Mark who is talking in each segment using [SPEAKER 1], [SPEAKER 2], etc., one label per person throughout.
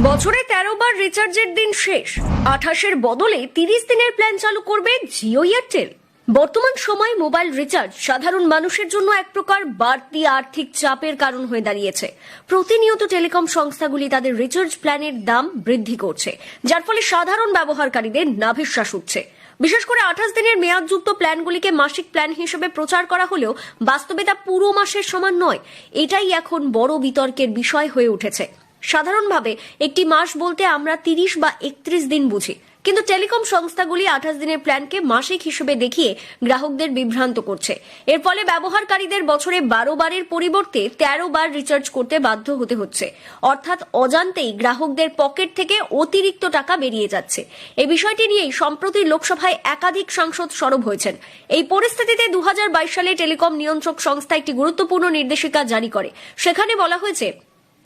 [SPEAKER 1] বছরে 13 বার রিচার্জের দিন শেষ, 28-এর বদলে 30 দিনের প্ল্যান চালু করবে জিও এয়ারটেল। বর্তমান সময়ে মোবাইল রিচার্জ সাধারণ মানুষের জন্য এক প্রকার বাড়তি আর্থিক চাপের কারণ হয়ে দাঁড়িয়েছে। প্রতিনিয়ত টেলিকম সংস্থাগুলি তাদের রিচার্জ প্ল্যানের দাম বৃদ্ধি করছে, যার ফলে সাধারণ ব্যবহারকারীদের নাভিশ্বাস উঠছে। বিশেষ করে 28 দিনের মেয়াদযুক্ত প্ল্যানগুলিকে মাসিক প্ল্যান হিসেবে প্রচার করা হলেও বাস্তবে তা পুরো মাসের সমান নয়। এটাই এখন বড় বিতর্কের বিষয় হয়ে উঠেছে। সাধারণভাবে একটি মাস বলতে আমরা 30 বা 31 দিন বুঝি, কিন্তু টেলিকম সংস্থাগুলি 28 দিনের প্ল্যানকে মাসিক হিসেবে দেখিয়ে গ্রাহকদের বিভ্রান্ত করছে। এর ফলে ব্যবহারকারীদের বছরে 12 বারের পরিবর্তে 13 বার রিচার্জ করতে বাধ্য হতে হচ্ছে, অর্থাৎ অজান্তেই গ্রাহকদের পকেট থেকে অতিরিক্ত টাকা বেরিয়ে যাচ্ছে। এই বিষয়টি নিয়েই সম্প্রতি লোকসভায় একাধিক সাংসদ সরব হয়েছেন। এই পরিস্থিতিতে 2022 সালে টেলিকম নিয়ন্ত্রক সংস্থা একটি গুরুত্বপূর্ণ নির্দেশিকা জারি করে। সেখানে বলা হয়েছে,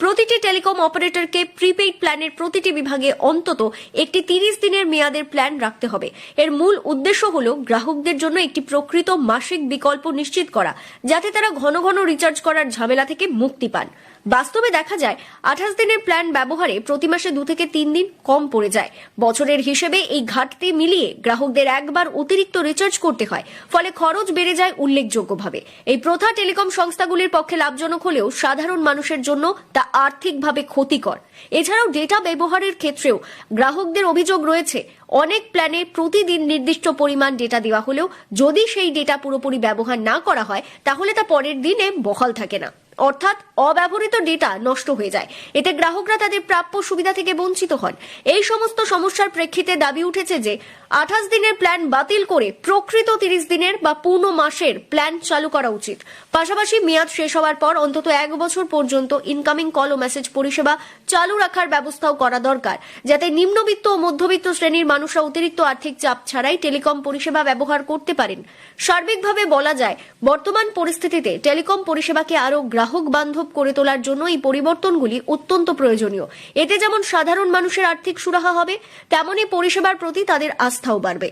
[SPEAKER 1] প্রতিটি টেলিকম অপারেটরকে প্রিপেইড প্ল্যানের প্রতিটি বিভাগে অন্তত একটি 30 দিনের মেয়াদের প্ল্যান রাখতে হবে। এর মূল উদ্দেশ্য হল গ্রাহকদের জন্য একটি প্রকৃত মাসিক বিকল্প নিশ্চিত করা, যাতে তারা ঘন ঘন রিচার্জ করার ঝামেলা থেকে মুক্তি পান। বাস্তবে দেখা যায় 28 দিনের প্ল্যান ব্যবহারে প্রতি মাসে 2 থেকে 3 দিন কম পড়ে যায়। বছরের হিসেবে এই ঘাটতি মিলিয়ে গ্রাহকদের একবার অতিরিক্ত রিচার্জ করতে হয়, ফলে খরচ বেড়ে যায় উল্লেখযোগ্যভাবে। এই প্রথা টেলিকম সংস্থাগুলির পক্ষে লাভজনক হলেও সাধারণ মানুষের জন্য তা আর্থিকভাবে ক্ষতিকর। এছাড়াও ডেটা ব্যবহারের ক্ষেত্রেও গ্রাহকদের অভিযোগ রয়েছে। অনেক প্ল্যানে প্রতিদিন নির্দিষ্ট পরিমাণ ডেটা দেওয়া হলেও যদি সেই ডেটা পুরোপুরি ব্যবহার না করা হয়, তাহলে তা পরের দিনে বহাল থাকে না, অর্থাৎ অব্যবহৃত ডেটা নষ্ট হয়ে যায়। এতে গ্রাহকরা তাদের প্রাপ্য সুবিধা থেকে বঞ্চিত হন। এই সমস্ত সমস্যার প্রেক্ষিতে দাবি উঠেছে যে 28 দিনের প্ল্যান বাতিল করে প্রকৃত 30 দিনের বা পূর্ণ মাসের প্ল্যান চালু করা উচিত। পাশাপাশি মেয়াদ শেষ হওয়ার পর অন্তত 1 বছর পর্যন্ত ইনকামিং কল ও মেসেজ পরিষেবা চালু রাখার ব্যবস্থাও করা দরকার, যাতে নিম্নবিত্ত ও মধ্যবিত্ত শ্রেণীর মানুষরা অতিরিক্ত আর্থিক চাপ ছাড়াই টেলিকম পরিষেবা ব্যবহার করতে পারেন। সার্বিকভাবে বলা যায়, বর্তমান পরিস্থিতিতে টেলিকম পরিষেবাকে আরও গ্রাহক বান্ধব করে তোলার জন্য এই পরিবর্তনগুলি অত্যন্ত প্রয়োজনীয়। এতে যেমন সাধারণ মানুষের আর্থিক সুরাহা হবে, তেমনি পরিষেবার প্রতি তাদের আস্থাও বাড়বে।